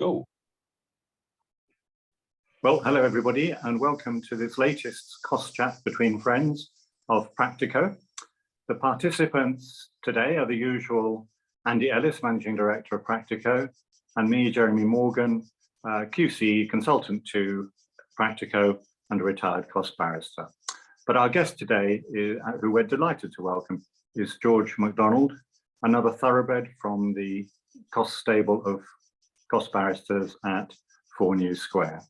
Go. Well, hello everybody, and welcome to this latest cost chat between friends of Practico. The participants today are the usual Andy Ellis, Managing Director of Practico, and me, Jeremy Morgan, QC consultant to Practico and a retired cost barrister. But our guest today, who we're delighted to welcome, is George McDonald, another thoroughbred from the cost stable of cost barristers at 4 New Square.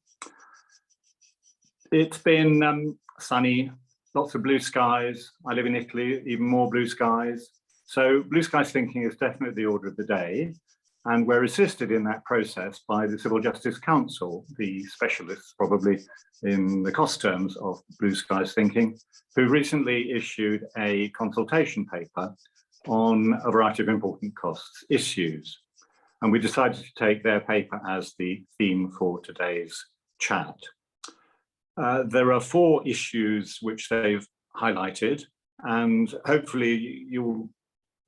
It's been sunny, lots of blue skies. I live in Italy, even more blue skies. So blue skies thinking is definitely the order of the day. And we're assisted in that process by the Civil Justice Council, the specialists probably in the cost terms of blue skies thinking, who recently issued a consultation paper on a variety of important costs issues. And we decided to take their paper as the theme for today's chat. There are 4 issues which they've highlighted, and hopefully you'll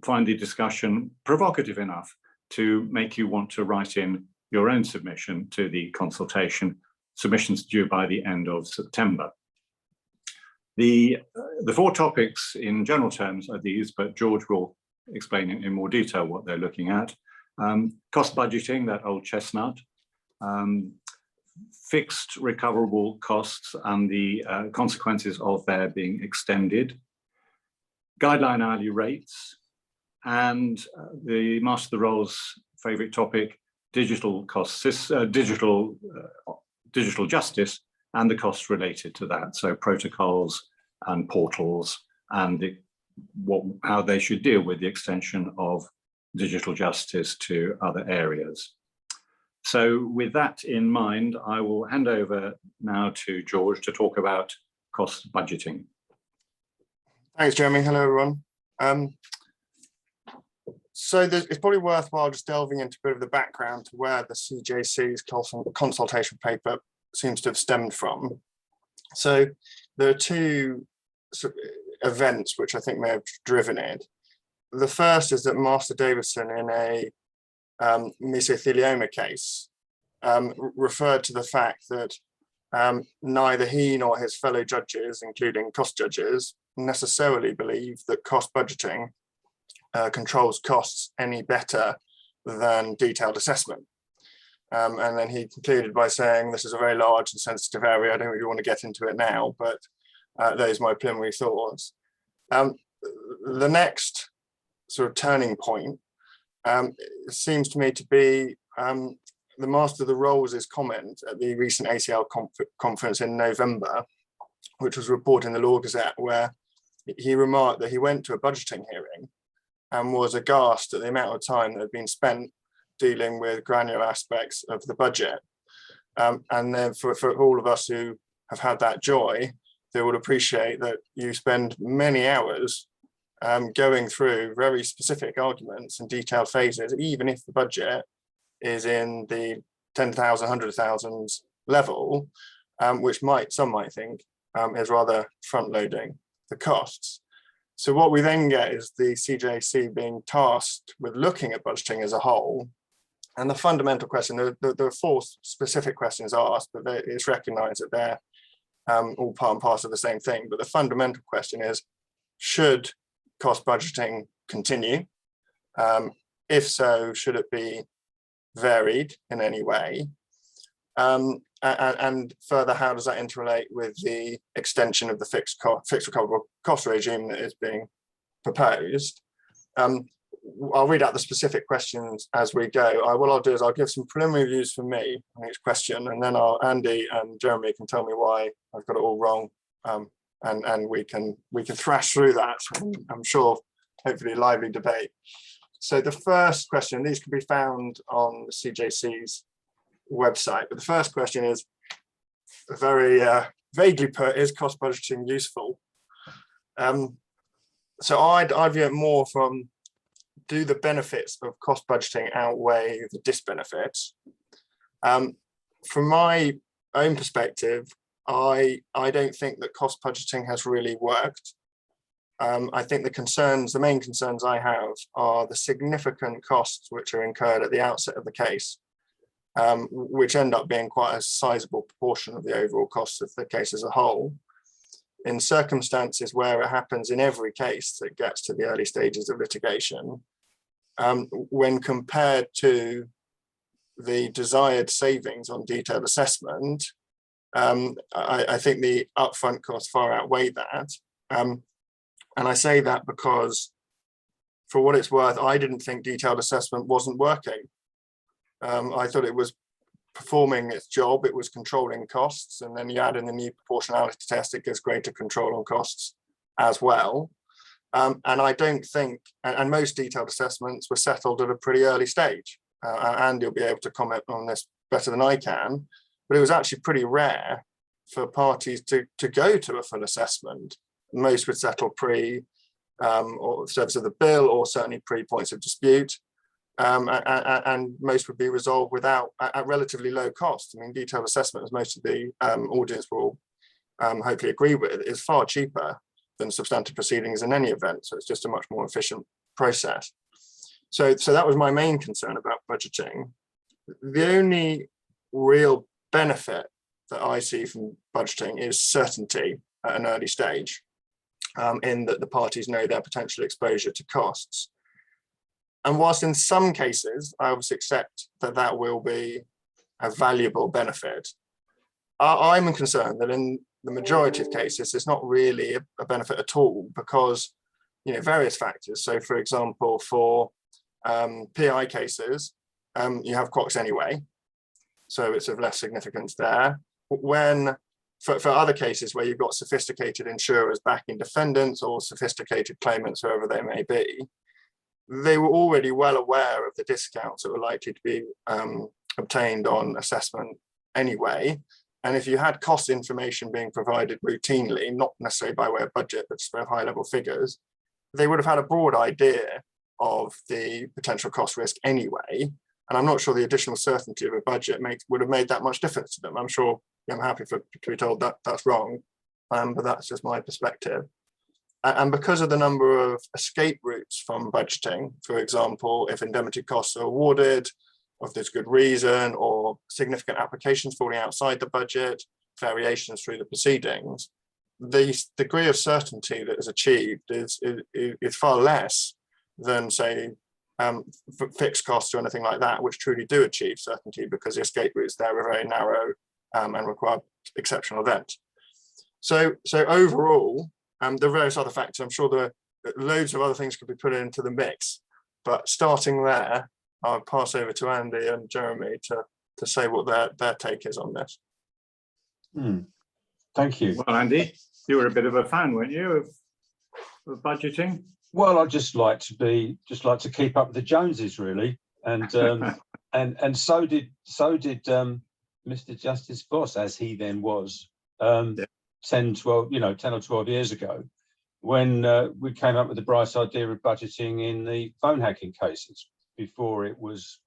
find the discussion provocative enough to make you want to write in your own submission to the consultation. Submissions due by the end of September. The 4 topics in general terms are these, but George will explain in more detail what they're looking at. Cost budgeting, that old chestnut. Fixed recoverable costs and the consequences of their being extended, guideline hourly rates, and the Master of the Rolls' favourite topic, digital costs, digital justice, and the costs related to that. So protocols and portals and how they should deal with the extension of digital justice to other areas. So with that in mind, I will hand over now to George to talk about cost budgeting. Thanks, Jeremy. Hello, everyone. So it's probably worthwhile just delving into a bit of the background to where the CJC's consultation paper seems to have stemmed from. So there are 2 events which I think may have driven it. The first is that Master Davison, in a mesothelioma case, referred to the fact that neither he nor his fellow judges, including cost judges, necessarily believe that cost budgeting controls costs any better than detailed assessment. And then he concluded by saying, this is a very large and sensitive area. I don't really want to get into it now, but those are my preliminary thoughts. The next sort of turning point seems to me to be the Master of the Rolls' comment at the recent ACL conference in November, which was reported in the Law Gazette, where he remarked that he went to a budgeting hearing and was aghast at the amount of time that had been spent dealing with granular aspects of the budget. And then for all of us who have had that joy, they will appreciate that you spend many hours going through very specific arguments and detailed phases, even if the budget is in the 10,000, 100,000 level, which some might think is rather front-loading the costs. So what we then get is the CJC being tasked with looking at budgeting as a whole. And the fundamental question, there are 4 specific questions asked, but it's recognised that they're all part and parcel of the same thing. But the fundamental question is, should cost budgeting continue? If so, should it be varied in any way? And further, how does that interrelate with the extension of the fixed recoverable cost regime that is being proposed? I'll read out the specific questions as we go. What I'll do is I'll give some preliminary views from me on each question, and then Andy and Jeremy can tell me why I've got it all wrong, and we can thrash through that. I'm sure, hopefully, lively debate. So the first question, these can be found on the CJC's website, but the first question is very vaguely put: is cost budgeting useful? So I'd view it more from, do the benefits of cost budgeting outweigh the disbenefits? From my own perspective, I don't think that cost budgeting has really worked. I think the main concerns I have are the significant costs which are incurred at the outset of the case. which end up being quite a sizable proportion of the overall cost of the case as a whole. In circumstances where it happens in every case that gets to the early stages of litigation, when compared to the desired savings on detailed assessment, I think the upfront costs far outweigh that. And I say that because, for what it's worth, I didn't think detailed assessment wasn't working. I thought it was performing its job, it was controlling costs, and then you add in the new proportionality test, it gives greater control on costs as well. And I don't think, and most detailed assessments were settled at a pretty early stage, and you'll be able to comment on this better than I can, but it was actually pretty rare for parties to go to a full assessment. Most would settle pre or service of the bill, or certainly pre points of dispute. And most would be resolved without at relatively low cost. I mean, detailed assessment, as most of the audience will hopefully agree with, is far cheaper than substantive proceedings in any event. So it's just a much more efficient process. So that was my main concern about budgeting. The only real benefit that I see from budgeting is certainty at an early stage, in that the parties know their potential exposure to costs. And whilst in some cases, I obviously accept that that will be a valuable benefit, I'm concerned that in the majority of cases, it's not really a benefit at all, because, you know, various factors. So for example, for PI cases, you have quotes anyway, so it's of less significance there. When for other cases where you've got sophisticated insurers backing defendants, or sophisticated claimants, whoever they may be, they were already well aware of the discounts that were likely to be obtained on assessment anyway. And if you had cost information being provided routinely, not necessarily by way of budget, but just by high-level figures, they would have had a broad idea of the potential cost risk anyway. And I'm not sure the additional certainty of a budget would have made that much difference to them. I'm sure, I'm happy to be told that that's wrong, but that's just my perspective. And because of the number of escape routes from budgeting, for example, if indemnity costs are awarded, or if there's good reason, or significant applications falling outside the budget, variations through the proceedings, the degree of certainty that is achieved is far less than, say, fixed costs or anything like that, which truly do achieve certainty, because the escape routes there are very narrow and require exceptional events. So overall, there are various other factors. I'm sure there are loads of other things could be put into the mix, but starting there, I'll pass over to Andy and Jeremy to say what their take is on this. Thank you. Well, Andy, you were a bit of a fan, weren't you, of budgeting? Well, I just like to keep up with the Joneses, really, and and so did Mr. Justice Voss, as he then was. 10 or 12 years ago, when we came up with the bright idea of budgeting in the phone hacking cases, before it was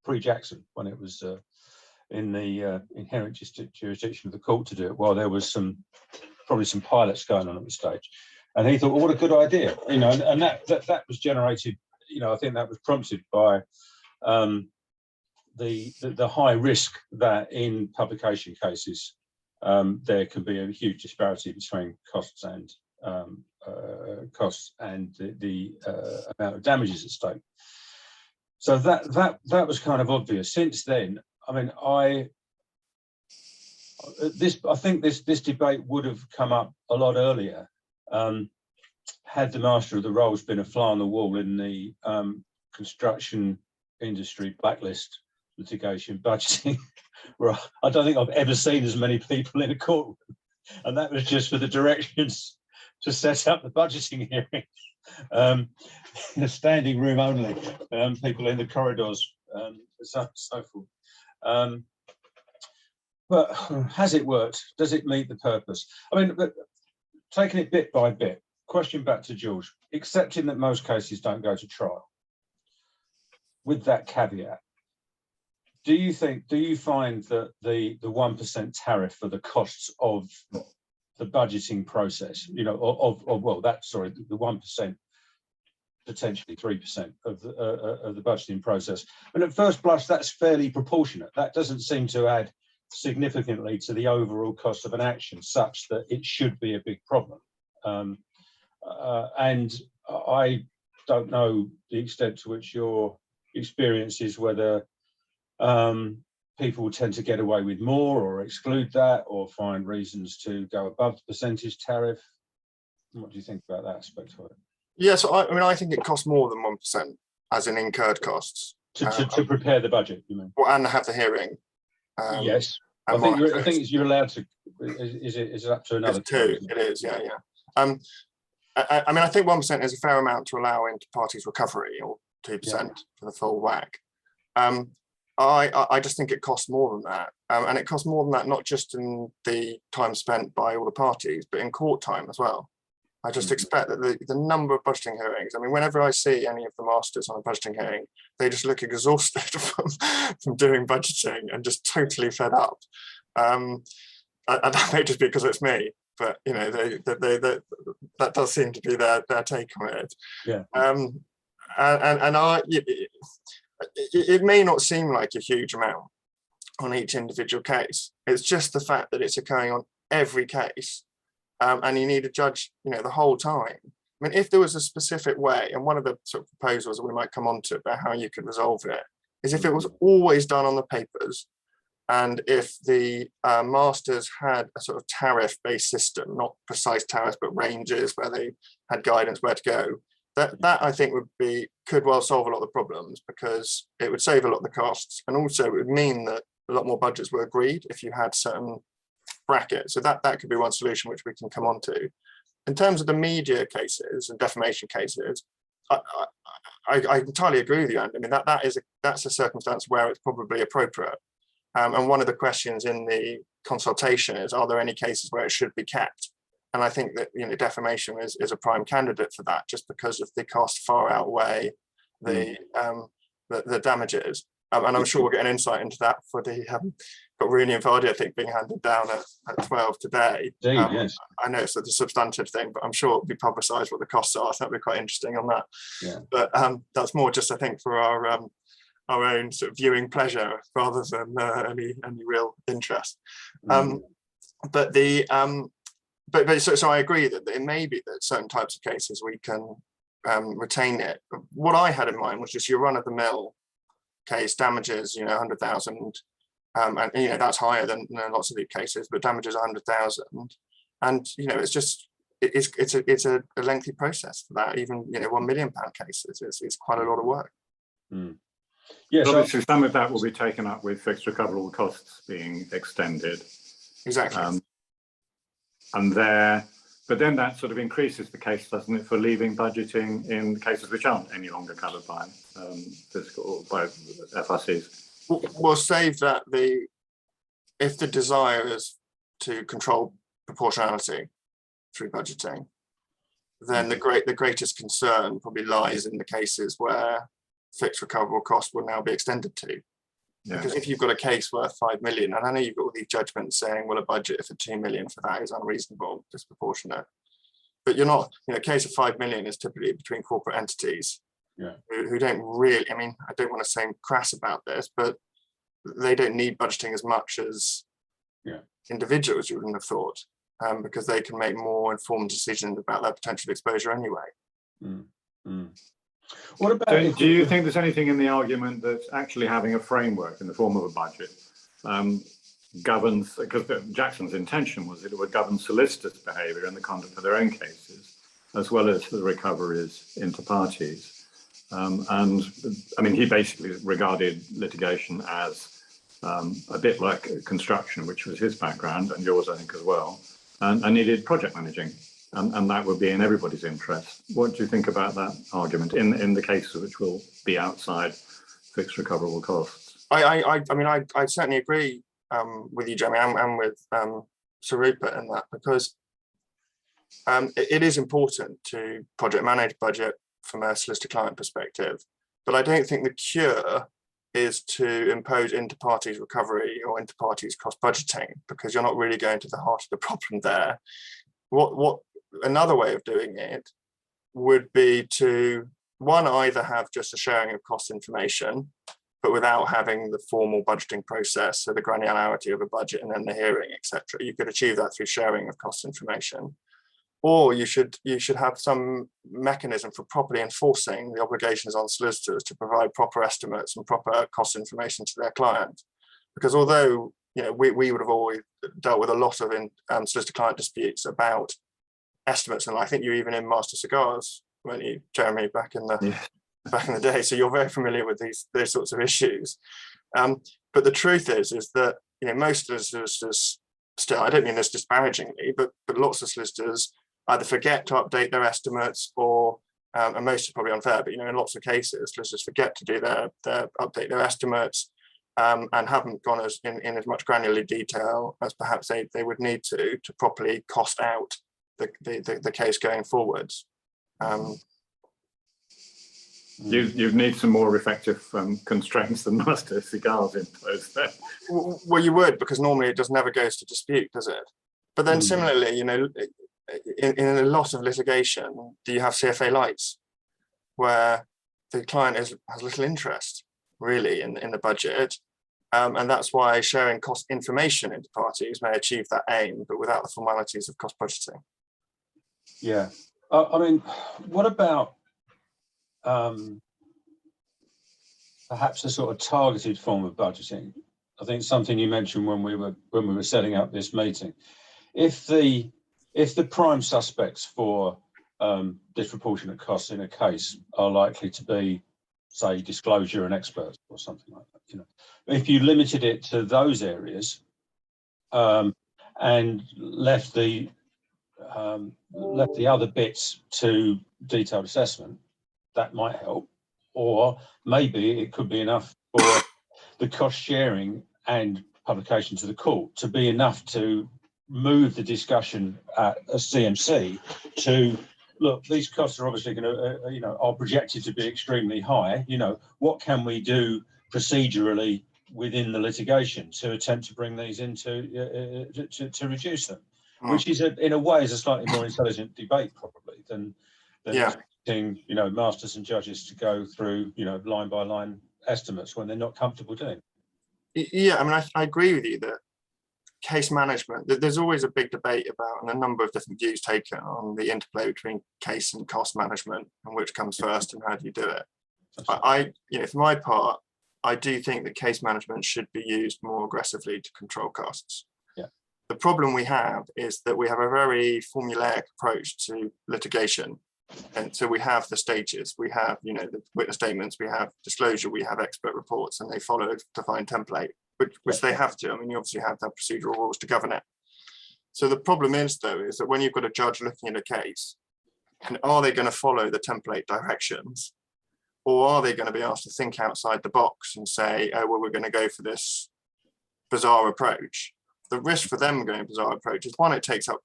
pre-Jackson, when it was in the inherent jurisdiction of the court to do it, while there was probably some pilots going on at the stage. And he thought, well, what a good idea, and that was generated, I think that was prompted by the high risk that in publication cases there can be a huge disparity between costs and the amount of damages at stake. So that was kind of obvious. Since then, I mean, I think this debate would have come up a lot earlier had the Master of the Rolls been a fly on the wall in the construction industry blacklist litigation budgeting. Well, I don't think I've ever seen as many people in a courtroom, and that was just for the directions to set up the budgeting hearing. In a standing room only, people in the corridors, so forth. But has it worked? Does it meet the purpose? I mean, taking it bit by bit, question back to George, accepting that most cases don't go to trial, with that caveat, do you find that the 1% tariff for the costs of the budgeting process, the 1%, potentially 3% of the budgeting process. And at first blush, that's fairly proportionate. That doesn't seem to add significantly to the overall cost of an action, such that it should be a big problem. And I don't know the extent to which your experience is, whether people tend to get away with more or exclude that or find reasons to go above the percentage tariff. What do you think about that aspect of it? Yeah, so I mean, I think it costs more than 1% as in incurred costs. To prepare the budget, you mean? Well, and have the hearing. Yes. I think you're allowed to. Is it up to another? It's 2. It is, yeah. I mean, I think 1% is a fair amount to allow into parties recovery, or 2% for the full whack. I just think it costs more than that, and it costs more than that not just in the time spent by all the parties, but in court time as well. I just expect that the number of budgeting hearings, I mean, whenever I see any of the masters on a budgeting hearing, they just look exhausted from doing budgeting and just totally fed up. And that may just be because it's me, but you know, that does seem to be their take on it. Yeah. It may not seem like a huge amount on each individual case. It's just the fact that it's occurring on every case. And you need a judge, you know, the whole time. I mean, if there was a specific way, and one of the sort of proposals that we might come on to about how you could resolve it, is if it was always done on the papers, and if the masters had a sort of tariff-based system, not precise tariffs, but ranges where they had guidance where to go, that I think could well solve a lot of the problems, because it would save a lot of the costs, and also it would mean that a lot more budgets were agreed if you had certain bracket. So that could be one solution which we can come on to. In terms of the media cases and defamation cases, I entirely agree with you, Andy. I mean, that's a circumstance where it's probably appropriate. And one of the questions in the consultation is, are there any cases where it should be kept? And I think that, you know, defamation is a prime candidate for that, just because of the cost far outweigh the damages. And I'm sure we'll get an insight into that for the got Rooney and Vardy, I think, being handed down at 12 today. Yes. I know it's a substantive thing, but I'm sure it'll be publicised what the costs are. So that'll be quite interesting on that. Yeah. But that's more just, I think, for our own sort of viewing pleasure rather than any real interest. So I agree that it may be that certain types of cases we can retain it. But what I had in mind was just your run-of-the-mill case, damages, you know, 100,000. And you know, that's higher than lots of these cases, but damages 100,000, and you know, it's a lengthy process for that. Even, you know, £1 million cases is quite a lot of work. Yes, obviously some of that will be taken up with fixed recoverable costs being extended. Exactly. But then that sort of increases the case, doesn't it, for leaving budgeting in cases which aren't any longer covered by fiscal or by FRCs. We'll save that. If the desire is to control proportionality through budgeting, then the greatest concern probably lies in the cases where fixed recoverable costs will now be extended to. Yeah. Because if you've got a case worth 5 million, and I know you've got all these judgments saying, well, a budget for 2 million for that is unreasonable, disproportionate. But you're not, you know, a case of 5 million is typically between corporate entities. Yeah. Who don't really, I mean, I don't want to sound crass about this, but they don't need budgeting as much as individuals, you wouldn't have thought, because they can make more informed decisions about their potential exposure anyway. What about? Do you think there's anything in the argument that actually having a framework in the form of a budget governs, because Jackson's intention was that it would govern solicitors' behaviour and the conduct of their own cases, as well as the recoveries into parties? And I mean, he basically regarded litigation as a bit like construction, which was his background and yours, I think, as well, and needed project managing, and that would be in everybody's interest. What do you think about that argument in the cases which will be outside fixed recoverable costs? I mean, I certainly agree with you, Jamie, and with Sir Rupert in that, because it is important to project manage budget from a solicitor client perspective, but I don't think the cure is to impose inter-parties recovery or inter-parties cost budgeting, because you're not really going to the heart of the problem there. What another way of doing it would be to one, either have just a sharing of cost information, but without having the formal budgeting process, so the granularity of a budget and then the hearing, etc. You could achieve that through sharing of cost information. Or you should have some mechanism for properly enforcing the obligations on solicitors to provide proper estimates and proper cost information to their client. Because although we would have always dealt with a lot of solicitor client disputes about estimates, and I think you're even in Master Cigars, weren't you, Jeremy, back in the day? So you're very familiar with these sorts of issues. But the truth is that most solicitors still, I don't mean this disparagingly, but lots of solicitors either forget to update their estimates, or and most are probably unfair, but in lots of cases solicitors forget to do update their estimates, and haven't gone in as much granular detail as perhaps they would need to properly cost out the case going forwards. You need some more effective constraints than Master Cigars imposed there. Well, you would, because normally it just never goes to dispute, does it? But then similarly, in a lot of litigation, do you have CFA lights where the client has little interest really in the budget, and that's why sharing cost information into parties may achieve that aim, but without the formalities of cost budgeting. Yeah, I mean, what about perhaps a sort of targeted form of budgeting? I think something you mentioned when we were setting up this meeting. If the prime suspects for disproportionate costs in a case are likely to be, say, disclosure and experts or something like that, if you limited it to those areas and left the other bits to detailed assessment, that might help. Or maybe it could be enough for the cost sharing and publication to the court to be enough to move the discussion at a CMC to, look, these costs are obviously going to, are projected to be extremely high. What can we do procedurally within the litigation to attempt to bring these into to reduce them? Which is in a way is a slightly more intelligent debate probably than expecting masters and judges to go through line by line estimates when they're not comfortable doing. Yeah, I mean, I agree with you that case management, there's always a big debate about, and a number of different views taken on the interplay between case and cost management and which comes first and how do you do it. For my part, I do think that case management should be used more aggressively to control costs. Yeah. The problem we have is that we have a very formulaic approach to litigation. And so we have the stages, we have, the witness statements, we have disclosure, we have expert reports, and they follow a defined template, which they have to. I mean, you obviously have the procedural rules to govern it. So the problem is, though, is that when you've got a judge looking at a case, and are they going to follow the template directions, or are they going to be asked to think outside the box and say, oh, well, we're going to go for this bizarre approach? The risk for them going bizarre approach is, one, it takes up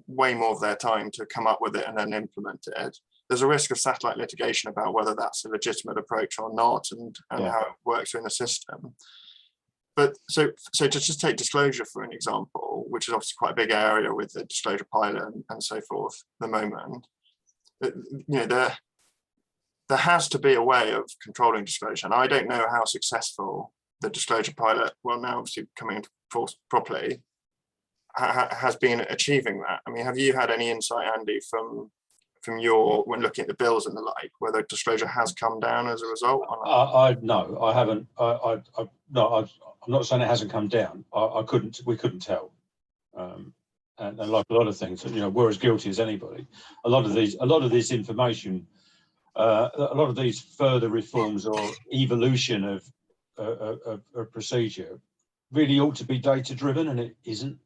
way more of their time to come up with it and then implement it. There's a risk of satellite litigation about whether that's a legitimate approach or not, and how it works in the system. But so to just take disclosure for an example, which is obviously quite a big area with the disclosure pilot and so forth at the moment, there has to be a way of controlling disclosure. And I don't know how successful the disclosure pilot, well, now obviously coming into force properly, has been achieving that. I mean, have you had any insight, Andy, from when looking at the bills and the like, whether disclosure has come down as a result? No, I haven't. I'm not saying it hasn't come down. We couldn't tell. And like a lot of things, we're as guilty as anybody. A lot of this information, a lot of these further reforms or evolution of procedure really ought to be data driven, and it isn't.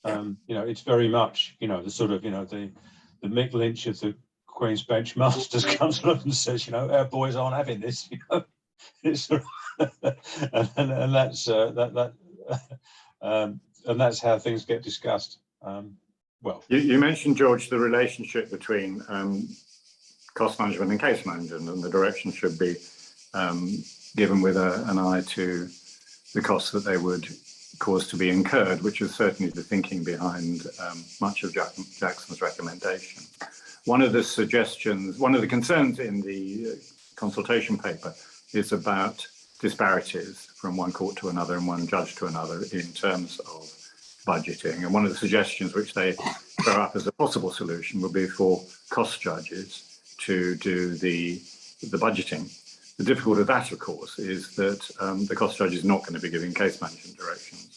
It's very much, the sort of, the Mick Lynch of the Queen's Bench Masters comes up and says, our boys aren't having this, It's sort of, and that's and that's how things get discussed. Well, you mentioned, George, the relationship between cost management and case management, and the direction should be given with an eye to the costs that they would cause to be incurred, which is certainly the thinking behind much of Jackson's recommendation. One of the suggestions, one of the concerns in the consultation paper is about disparities from one court to another and one judge to another in terms of budgeting. And one of the suggestions which they throw up as a possible solution would be for cost judges to do the budgeting. The difficulty of that, of course, is that the cost judge is not going to be giving case management directions.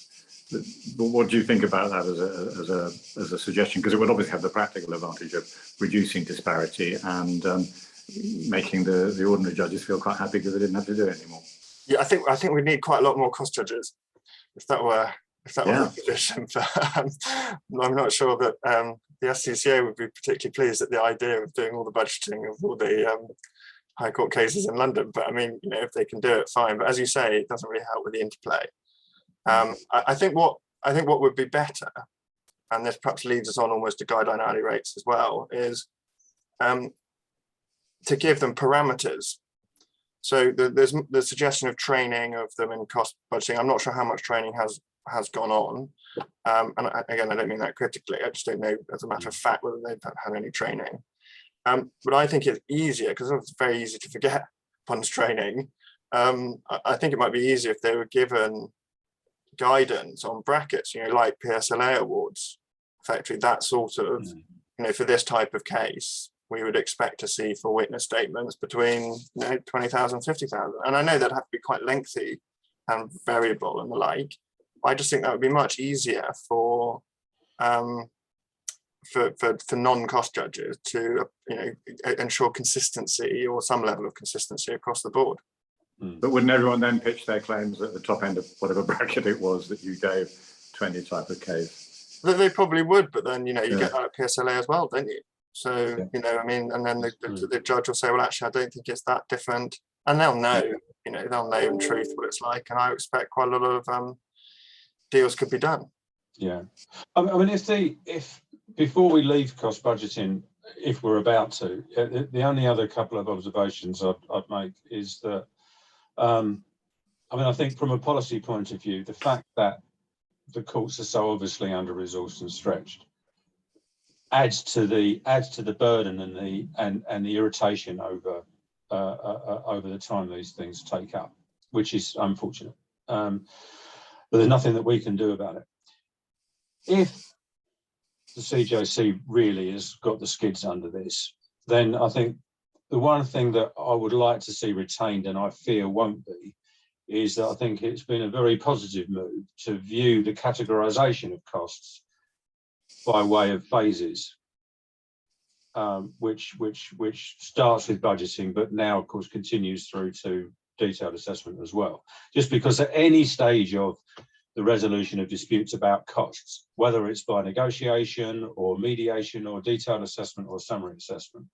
But what do you think about that as a suggestion? Because it would obviously have the practical advantage of reducing disparity and making the ordinary judges feel quite happy because they didn't have to do it anymore. Yeah, I think we need quite a lot more cost judges. If that were the position, I'm not sure that the SCCA would be particularly pleased at the idea of doing all the budgeting of all the High Court cases in London. But I mean, you know, if they can do it, fine. But as you say, it doesn't really help with the interplay. I think what would be better, and this perhaps leads us on almost to guideline hourly rates as well, is to give them parameters. So there's the suggestion of training of them in cost budgeting. I'm not sure how much training has gone on, and again, I don't mean that critically. I just don't know as a matter of fact whether they've had any training. But I think it's easier, because it's very easy to forget one's training. I think it might be easier if they were given guidance on brackets, you know, like PSLA awards, effectively that sort of, you know, for this type of case, we would expect to see for witness statements between, you know, 20,000, 50,000. And I know that'd have to be quite lengthy and variable and the like. I just think that would be much easier for non-cost judges to, you know, ensure consistency or some level of consistency across the board. But wouldn't everyone then pitch their claims at the top end of whatever bracket it was that you gave to any type of case? They probably would, but then, you know, you get that at PSLA as well, don't you? So, you know, I mean, and then the judge will say, well, actually, I don't think it's that different. And they'll know, you know, they'll know in truth what it's like. And I expect quite a lot of deals could be done. Yeah. I mean, if before we leave cost budgeting, if we're about to, the only other couple of observations I'd make is that, I mean, I think from a policy point of view, the fact that the courts are so obviously under-resourced and stretched adds to the burden and the irritation over the time these things take up, which is unfortunate. But there's nothing that we can do about it. If the CJC really has got the skids under this, then I think the one thing that I would like to see retained, and I fear won't be, is that I think it's been a very positive move to view the categorisation of costs by way of phases, which starts with budgeting, but now, of course, continues through to detailed assessment as well. Just because at any stage of the resolution of disputes about costs, whether it's by negotiation or mediation or detailed assessment or summary assessment,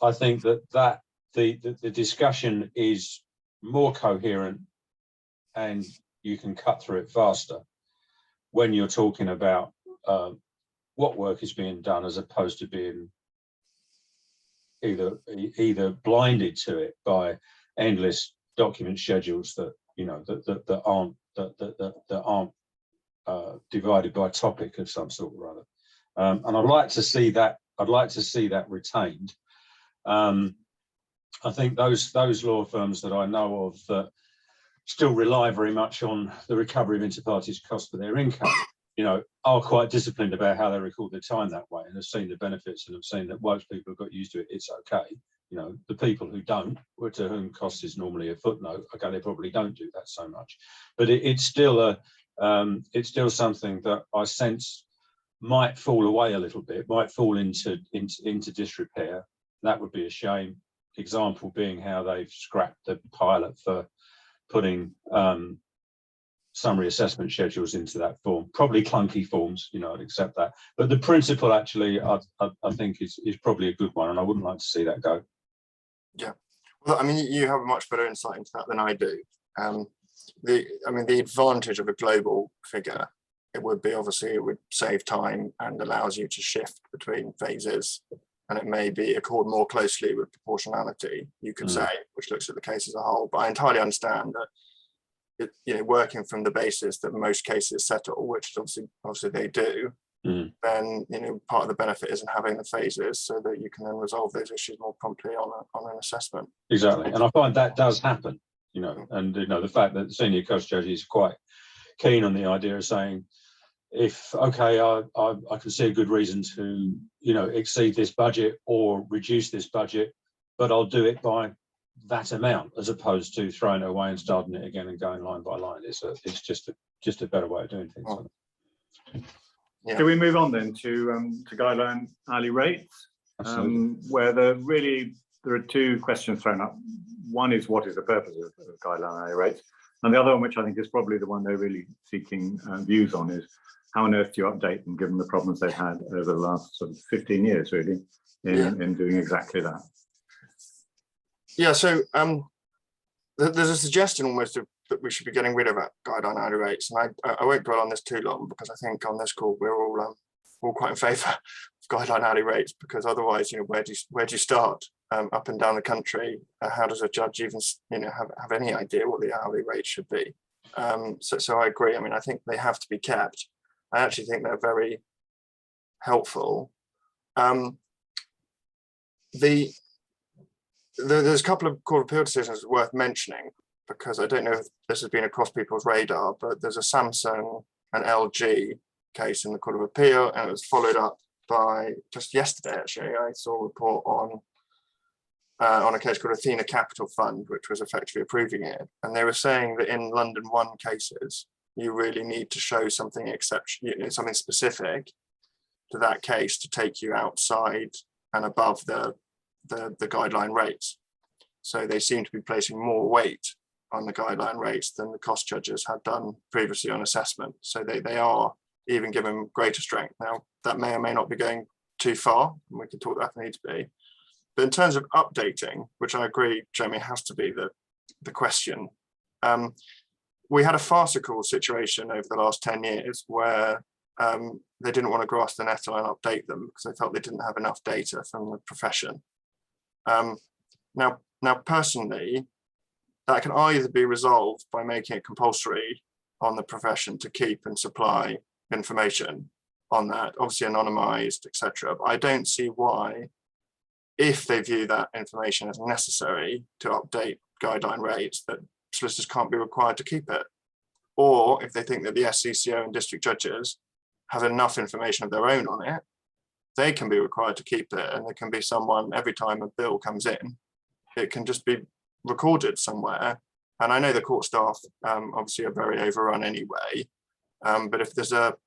I think that the discussion is more coherent and you can cut through it faster when you're talking about what work is being done, as opposed to being either blinded to it by endless document schedules that, you know, that aren't divided by topic of some sort or other. And I'd like to see that retained. I think those law firms that I know of that still rely very much on the recovery of inter-parties costs for their income, you know, are quite disciplined about how they record their time that way, and have seen the benefits and have seen that once people have got used to it, it's okay. You know, the people who don't, or to whom cost is normally a footnote, okay, they probably don't do that so much, but it's still something that I sense might fall away a little bit, might fall into disrepair. That would be a shame. Example being how they've scrapped the pilot for putting summary assessment schedules into that form. Probably clunky forms, you know, I'd accept that. But the principle actually, I think is probably a good one, and I wouldn't like to see that go. Yeah, well, I mean, you have a much better insight into that than I do. The advantage of a global figure, it would be, obviously, it would save time and allows you to shift between phases, and it may be accord more closely with proportionality, you could say, which looks at the case as a whole. But I entirely understand that, you know, working from the basis that most cases settle, which obviously they do, then part of the benefit isn't having the phases, so that you can then resolve those issues more promptly on an assessment. Exactly, and I find that does happen, and the fact that the senior cost judge is quite keen on the idea of saying, if okay, I can see a good reason to exceed this budget or reduce this budget, but I'll do it by that amount, as opposed to throwing it away and starting it again and going line by line. It's just a better way of doing things. Yeah. Can we move on then to guideline hourly rates, where there are two questions thrown up. One is, what is the purpose of guideline hourly rates? And the other one, which I think is probably the one they're really seeking views on, is how on earth do you update them, given the problems they've had over the last sort of 15 years, really, in doing exactly that. Yeah, so there's a suggestion almost that we should be getting rid of guideline hourly rates, and I won't dwell on this too long, because I think on this call we're all quite in favour of guideline hourly rates, because otherwise, where do you start up and down the country? How does a judge even have any idea what the hourly rate should be? So I agree. I mean, I think they have to be kept. I actually think they're very helpful. There's a couple of Court of Appeal decisions worth mentioning, because I don't know if this has been across people's radar, but there's a Samsung and LG case in the Court of Appeal, and it was followed up by, just yesterday actually, I saw a report on a case called Athena Capital Fund, which was effectively approving it. And they were saying that in London 1 cases, you really need to show something something specific to that case to take you outside and above the guideline rates. So they seem to be placing more weight on the guideline rates than the cost judges had done previously on assessment. So they are even given greater strength. Now, that may or may not be going too far, and we can talk that if need to be. But in terms of updating, which I agree, Jamie, has to be the question, we had a farcical situation over the last 10 years where they didn't want to grasp the nettle and update them because they felt they didn't have enough data from the profession. Now, personally, that can either be resolved by making it compulsory on the profession to keep and supply information on that, obviously anonymized, etc. But I don't see why, if they view that information as necessary to update guideline rates, that solicitors can't be required to keep it. Or if they think that the SCCO and district judges have enough information of their own on it, they can be required to keep it, and there can be someone, every time a bill comes in, it can just be recorded somewhere. And I know the court staff obviously are very overrun anyway, but if the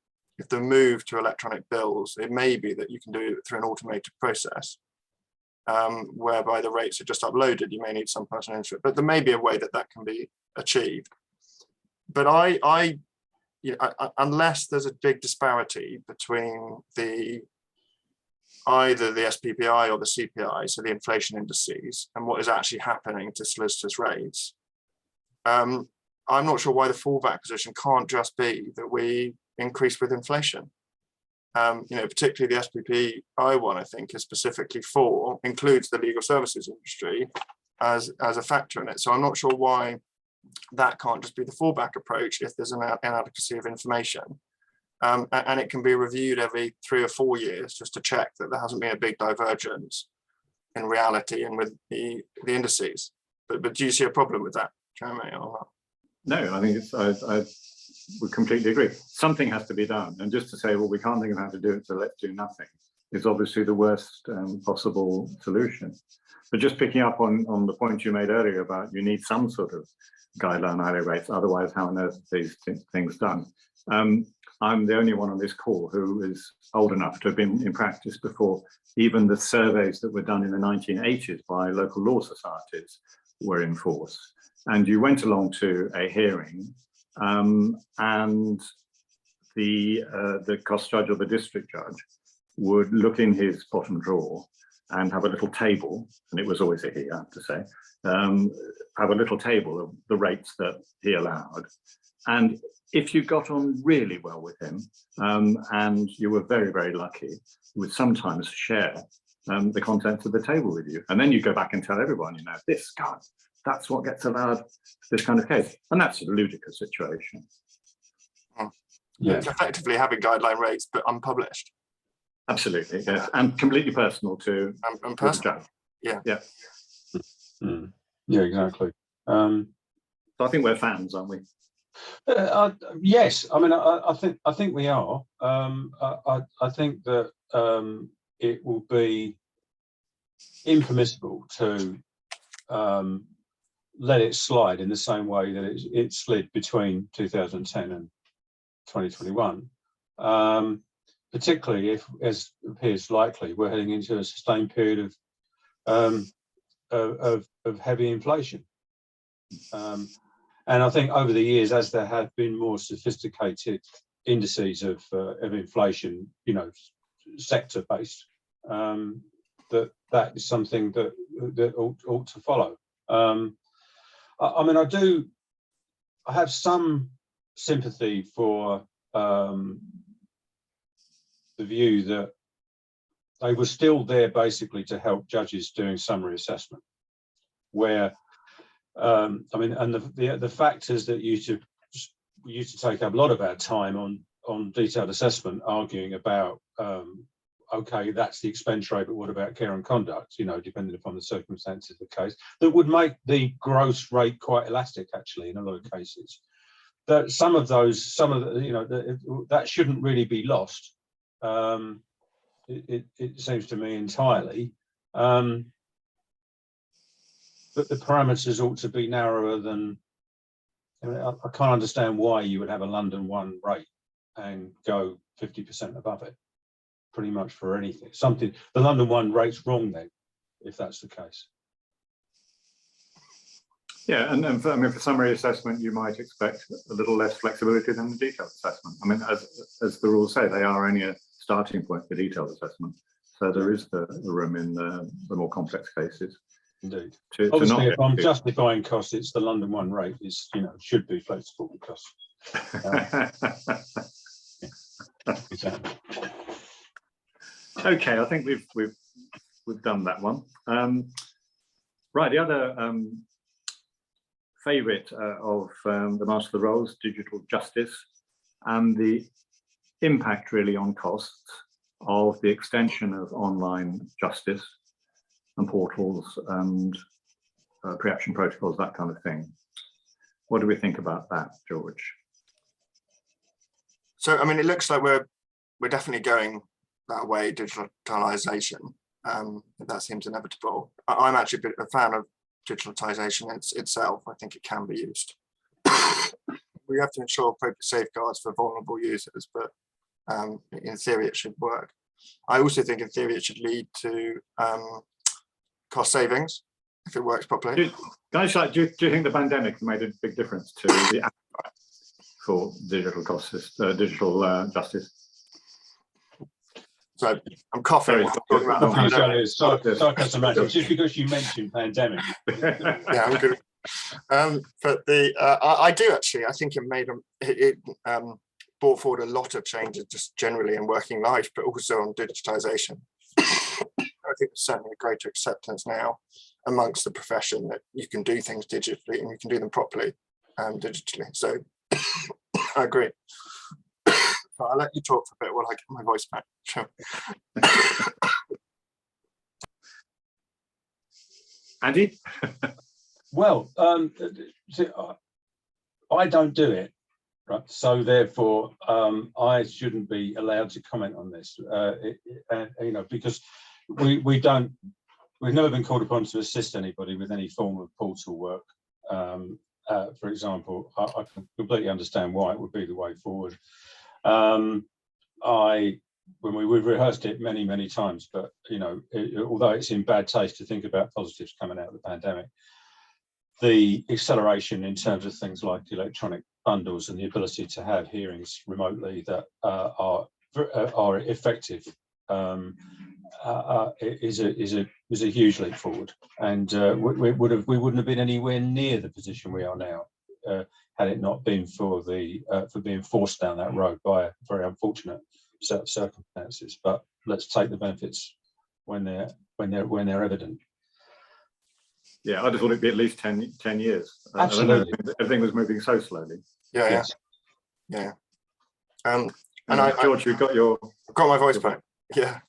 move to electronic bills, it may be that you can do it through an automated process, whereby the rates are just uploaded. You may need some person into it, but there may be a way that can be achieved. But unless there's a big disparity between either the SPPI or the CPI, so the inflation indices, and what is actually happening to solicitors' rates, I'm not sure why the fallback position can't just be that we increase with inflation. Particularly the SPPI one, I think, is specifically includes the legal services industry as a factor in it. So I'm not sure why that can't just be the fallback approach if there's an inadequacy of information. And it can be reviewed every 3 or 4 years just to check that there hasn't been a big divergence in reality and with the indices. But do you see a problem with that, Jeremy, or not? No, I think I would completely agree. Something has to be done. And just to say, well, we can't think of how to do it, so let's do nothing, is obviously the worst possible solution. But just picking up on the point you made earlier about you need some sort of guideline hourly rates, otherwise how on earth are these things done? I'm the only one on this call who is old enough to have been in practice before even the surveys that were done in the 1980s by local law societies were in force. And you went along to a hearing and the cost judge or the district judge would look in his bottom drawer and have a little table, and it was always a he, I have to say, have a little table of the rates that he allowed. And if you got on really well with him and you were very, very lucky, he would sometimes share the contents of the table with you. And then you go back and tell everyone, this guy, that's what gets allowed, this kind of case. And that's a ludicrous situation. Yeah. It's effectively having guideline rates, but unpublished. Absolutely, yes, and completely personal to And the judge. Yeah. Mm. Yeah, exactly. So I think we're fans, aren't we? Yes, I mean, I think we are. I think that it will be impermissible to let it slide in the same way that it slid between 2010 and 2021. Particularly if, as appears likely, we're heading into a sustained period of heavy inflation. And I think over the years, as there have been more sophisticated indices of inflation, you know, sector-based, that is something that ought to follow. I mean, I have some sympathy for the view that they were still there basically to help judges doing summary assessment, where I mean, and the factors that used to take up a lot of our time on detailed assessment, arguing about okay, that's the expense rate, but what about care and conduct? You know, depending upon the circumstances of the case, that would make the gross rate quite elastic, actually, in a lot of cases. That some of the, you know, that shouldn't really be lost. It seems to me entirely. But the parameters ought to be narrower than. I mean, I can't understand why you would have a London 1 rate and go 50% above it, pretty much for anything. Something the London 1 rate's wrong then, if that's the case. Yeah, and I mean, for summary assessment, you might expect a little less flexibility than the detailed assessment. I mean, as the rules say, they are only a starting point for detailed assessment. So there is the room in the more complex cases. Indeed. To Obviously, if I'm justifying costs, it's the London 1 rate is, you know, should be flexible because. Exactly. Okay, I think we've done that one. Right, the other favourite of the Master of the Rolls, digital justice, and the impact really on costs of the extension of online justice and portals and pre-action protocols, that kind of thing. What do we think about that, George? So, I mean, it looks like we're definitely going that way, digitalisation. That seems inevitable. I'm actually a fan of digitalisation itself. I think it can be used. We have to ensure appropriate safeguards for vulnerable users, but in theory it should work. I also think in theory it should lead to cost savings if it works properly. Guys, do you think the pandemic made a big difference to the appetite for digital justice? So I'm coughing. Just because you mentioned pandemic. Yeah, I'm good. But I do actually. I think it made it brought forward a lot of changes just generally in working life, but also on digitisation. I think there's certainly a greater acceptance now amongst the profession that you can do things digitally and you can do them properly digitally. So I agree. But I'll let you talk for a bit while I get my voice back. Sure. Andy? Well, I don't do it, right? So therefore, I shouldn't be allowed to comment on this, you know, because we've never been called upon to assist anybody with any form of portal work. For example, I can completely understand why it would be the way forward. When we've rehearsed it many times, but you know, although it's in bad taste to think about positives coming out of the pandemic, the acceleration in terms of things like electronic bundles and the ability to have hearings remotely that are effective is a huge leap forward, and we wouldn't have been anywhere near the position we are now had it not been for being forced down that road by a very unfortunate set of circumstances. But let's take the benefits when they're evident. Yeah, I just thought it'd be at least 10 years. Absolutely. Everything was moving so slowly. Yeah, yes. Yeah. And George, you've got your... I've got my voice back. Yeah.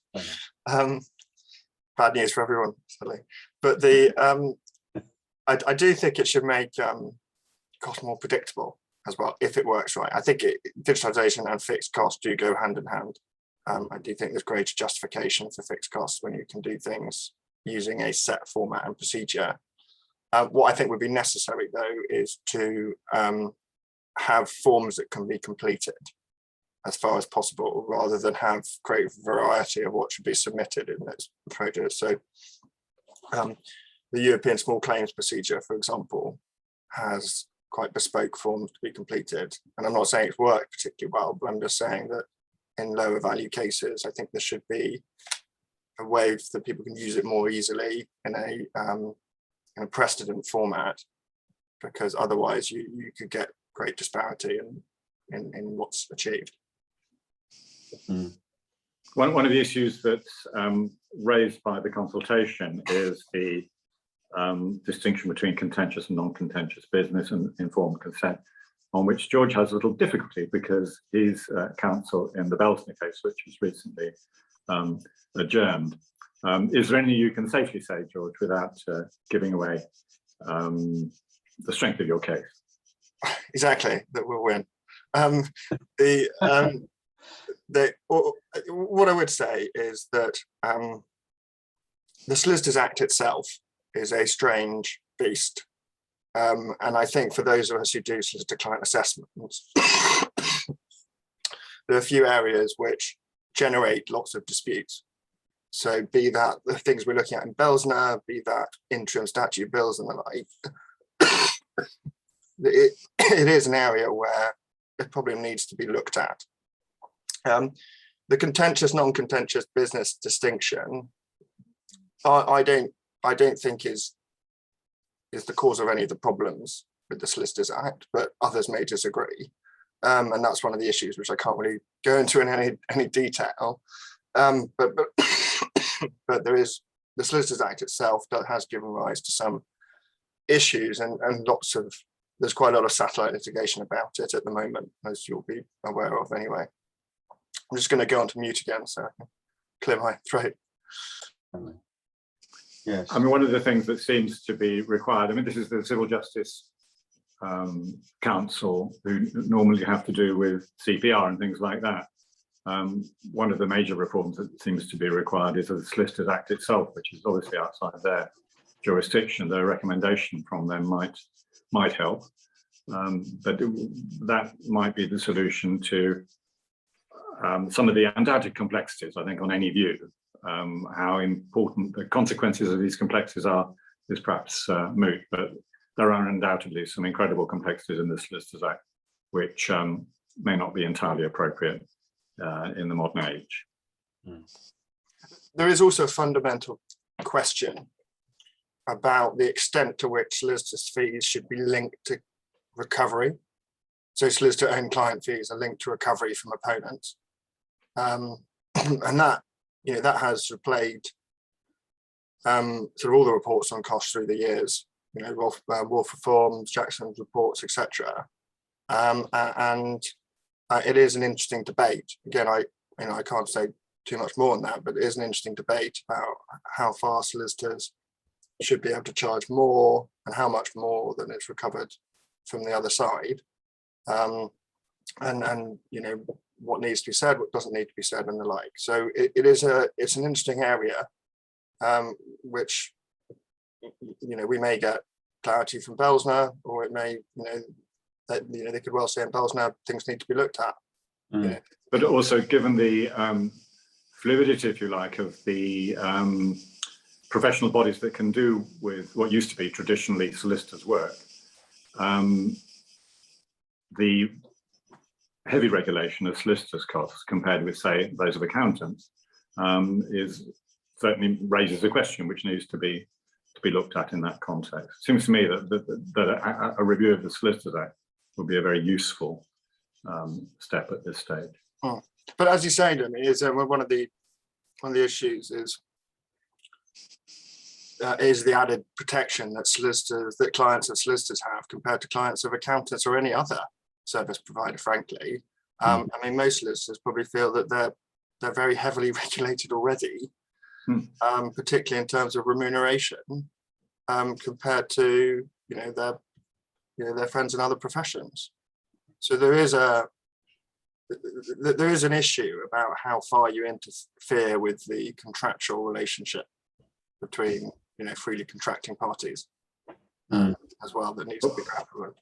Bad news for everyone, sadly. But I do think it should make cost more predictable as well, if it works right. I think digitalisation and fixed costs do go hand in hand. I do think there's greater justification for fixed costs when you can do things using a set format and procedure. What I think would be necessary, though, is to have forms that can be completed as far as possible, rather than have great variety of what should be submitted in those approaches. So the European Small Claims Procedure, for example, has quite bespoke forms to be completed. And I'm not saying it's worked particularly well, but I'm just saying that in lower value cases, I think there should be a way that people can use it more easily in a precedent format, because otherwise you could get great disparity in what's achieved. One of the issues that's raised by the consultation is the distinction between contentious and non-contentious business and informed consent, on which George has a little difficulty because he's counsel in the Belsner case, which was recently adjourned. Is there anything you can safely say, George, without giving away the strength of your case? Exactly, that we'll win. What I would say is that the Solicitors Act itself is a strange beast. And I think for those of us who do solicitor client assessments, there are a few areas which generate lots of disputes. So be that the things we're looking at in Belsner, be that interim statute bills and the like, it is an area where it probably needs to be looked at. The contentious, non-contentious business distinction, I don't think is the cause of any of the problems with the Solicitors Act, but others may disagree. And that's one of the issues which I can't really go into in any detail. But there is, the Solicitors Act itself that has given rise to some issues and there's quite a lot of satellite litigation about it at the moment, as you'll be aware of anyway. I'm just going to go on to mute again so I can clear my throat. Yes. I mean, one of the things that seems to be required, I mean, this is the Civil Justice Council, who normally have to do with CPR and things like that. One of the major reforms that seems to be required is the Solicitors Act itself, which is obviously outside their jurisdiction. Their recommendation from them might help, but that might be the solution to some of the undoubted complexities, I think, on any view. How important the consequences of these complexities are is perhaps moot, but there are undoubtedly some incredible complexities in the Solicitors Act, which may not be entirely appropriate in the modern age. There is also a fundamental question about the extent to which solicitors' fees should be linked to recovery. So solicitor-owned client fees are linked to recovery from opponents. And that, that has played sort of all the reports on costs through the years, Wolf Reforms, Jackson's reports, etc. And it is an interesting debate. Again, I can't say too much more on that, but it is an interesting debate about how far solicitors should be able to charge more and how much more than is recovered from the other side. And what needs to be said, what doesn't need to be said, and the like. So it's an interesting area, which we may get clarity from Belsner, or it may they could well say in Belsner things need to be looked at. But also, given the fluidity, if you like, of the professional bodies that can do with what used to be traditionally solicitors' work, the heavy regulation of solicitors' costs compared with, say, those of accountants is certainly raises a question which needs to be looked at in that context. It seems to me that a review of the Solicitors Act would be a very useful step at this stage. But as you say, is one of the issues is the added protection that clients of solicitors have compared to clients of accountants or any other service provider, frankly. I mean, most solicitors probably feel that they're very heavily regulated already, particularly in terms of remuneration, compared to their friends in other professions. So there is an issue about how far you interfere with the contractual relationship between freely contracting parties as well, that needs to be grappled with.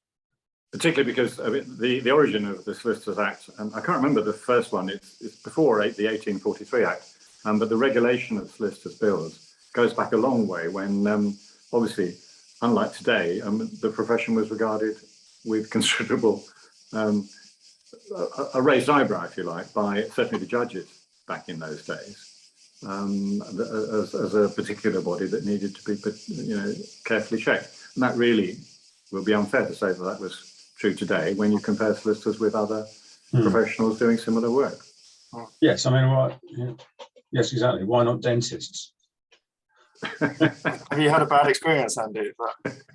Particularly because the origin of the Solicitors Act, and I can't remember the first one, it's before the 1843 Act, but the regulation of solicitors' bills goes back a long way when, obviously, unlike today, the profession was regarded with considerable, a raised eyebrow, if you like, by certainly the judges back in those days, as a particular body that needed to be, carefully checked. And that really will be unfair to say that was true today when you compare solicitors with other professionals doing similar work. Yes, I mean, yes, exactly. Why not dentists? Have you had a bad experience, Andy?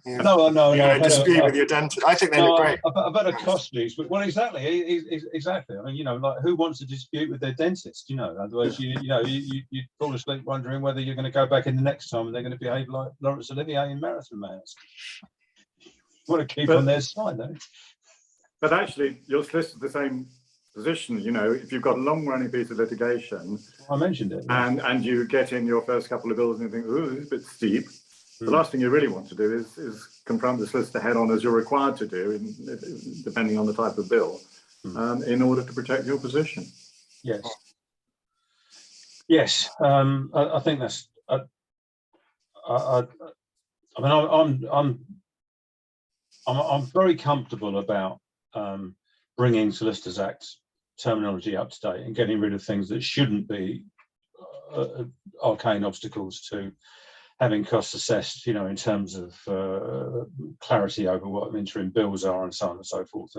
No. Dispute with your dentist. I think they look great. I've had a costly, well, exactly. I mean, like, who wants to dispute with their dentist? Otherwise, you fall asleep wondering whether you're going to go back in the next time and they're going to behave like Laurence Olivier in Marathon Man. Want to keep on their side, though. But actually, you're solicited the same position. If you've got a long-running piece of litigation, I mentioned it, and you get in your first couple of bills and you think, "Oh, this is a bit steep." The last thing you really want to do is confront the solicitor head-on, as you're required to do, depending on the type of bill, in order to protect your position. Yes. Yes. I think that's. I mean, I'm very comfortable about bringing Solicitors Act terminology up to date and getting rid of things that shouldn't be arcane obstacles to having costs assessed, in terms of clarity over what interim bills are and so on and so forth,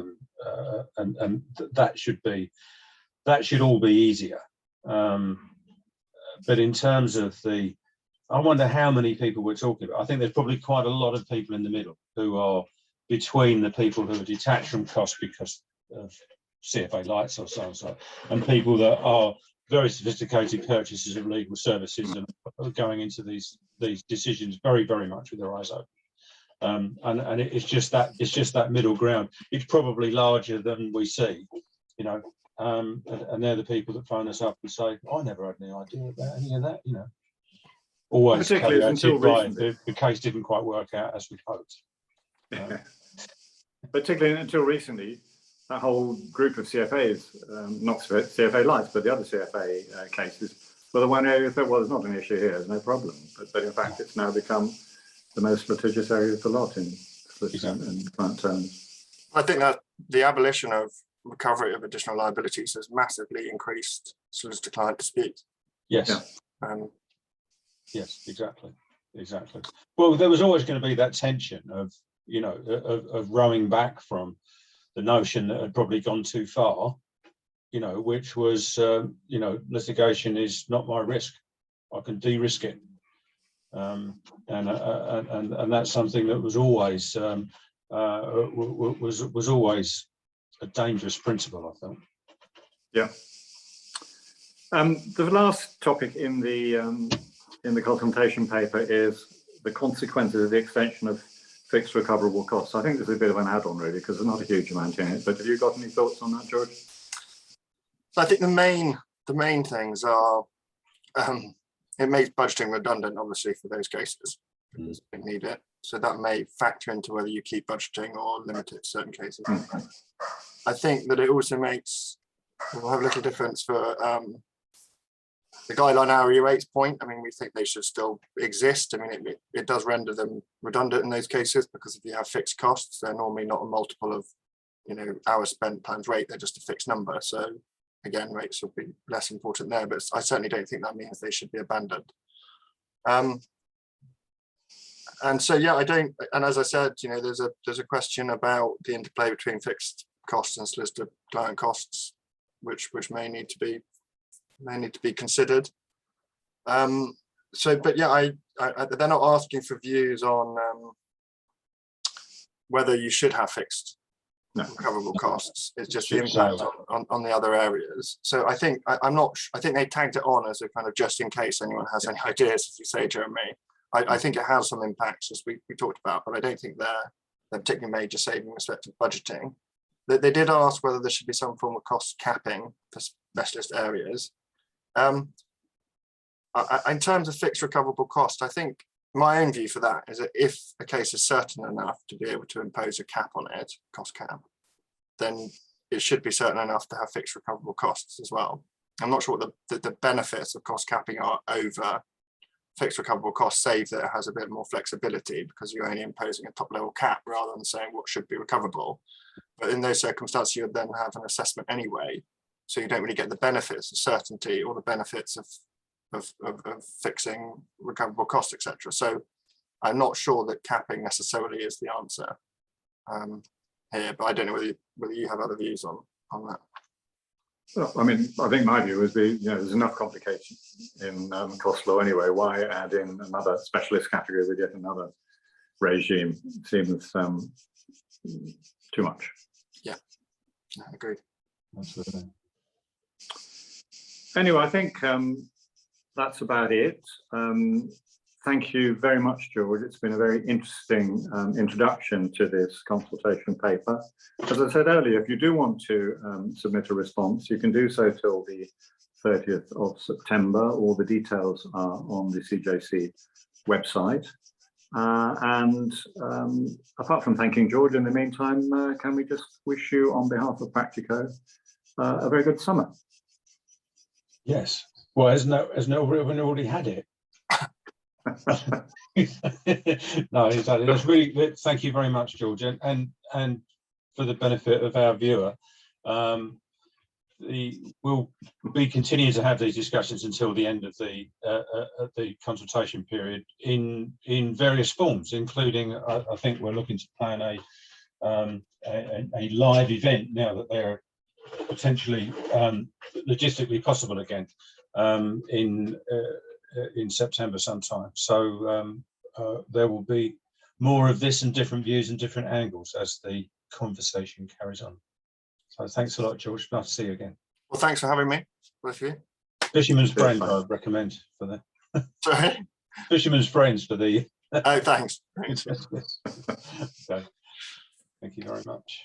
and that should all be easier. But in terms of I wonder how many people we're talking about. I think there's probably quite a lot of people in the middle who are between the people who are detached from cost because of CFA lights or so and so, and people that are very sophisticated purchasers of legal services and are going into these decisions very, very much with their eyes open. And it's just that middle ground. It's probably larger than we see, and they're the people that phone us up and say, "I never had any idea about any of that," Always caveated by the case didn't quite work out as we hoped. Particularly until recently, that whole group of CFAs, not CFA lights, but the other CFA cases, were the one area that was not an issue here, there's no problem. But in fact, it's now become the most litigious area of the lot in client terms. I think that the abolition of recovery of additional liabilities has massively increased solicitor-client disputes. Yes. Yeah. Yes, exactly. Well, there was always going to be that tension of rowing back from the notion that had probably gone too far, which was, litigation is not my risk. I can de-risk it, and that's something that was always was always a dangerous principle, I think. Yeah. The last topic in the consultation paper is the consequences of the extension of fixed recoverable costs. I think this is a bit of an add-on, really, because there's not a huge amount in it. But have you got any thoughts on that, George? So I think the main things are it makes budgeting redundant, obviously, for those cases because they need it. So that may factor into whether you keep budgeting or limit it to certain cases. I think that it also will have a little difference for the guideline hourly rates point. I mean, we think they should still exist. I mean, it does render them redundant in those cases because if you have fixed costs, they're normally not a multiple of, hours spent times rate. They're just a fixed number. So again, rates will be less important there, but I certainly don't think that means they should be abandoned. And so, yeah, I don't. And as I said, there's a question about the interplay between fixed costs and solicitor client costs, which may need to be considered. But yeah, they're not asking for views on whether you should have fixed recoverable costs. It's just the Should say impact on the other areas. So I think I'm not. I think they tagged it on as a kind of just in case anyone has any ideas, as you say, Jeremy. I think it has some impacts, as we talked about, but I don't think they're particularly major saving respect of budgeting. They did ask whether there should be some form of cost capping for specialist areas. In terms of fixed recoverable cost, I think my own view for that is that if a case is certain enough to be able to impose a cap on it, cost cap, then it should be certain enough to have fixed recoverable costs as well. I'm not sure what the benefits of cost capping are over fixed recoverable costs, save that it has a bit more flexibility because you're only imposing a top level cap rather than saying what should be recoverable. But in those circumstances, you would then have an assessment anyway. So you don't really get the benefits of certainty or the benefits of fixing recoverable costs, etc. So I'm not sure that capping necessarily is the answer here, but I don't know whether you have other views on that. Well, I mean, I think my view is there's enough complication in cost law anyway. Why add in another specialist category with yet another regime? Seems too much. Yeah, agreed. Absolutely. Anyway, I think that's about it. Thank you very much, George. It's been a very interesting introduction to this consultation paper. As I said earlier, if you do want to submit a response, you can do so till the 30th of September. All the details are on the CJC website. And apart from thanking George, in the meantime, can we just wish you, on behalf of Practico, a very good summer? Yes. Well, hasn't everyone already had it? No, exactly. That's really, thank you very much, George, and for the benefit of our viewer, we'll be continuing to have these discussions until the end of the consultation period in various forms, including I think we're looking to plan a live event now that they're potentially logistically possible again in September sometime. So there will be more of this and different views and different angles as the conversation carries on. So thanks a lot, George. Nice to see you again. Well, thanks for having me, both of you. Fisherman's Friend, I'd recommend for the Sorry? Fisherman's Friends for the Oh, thanks. Okay. Thank you very much.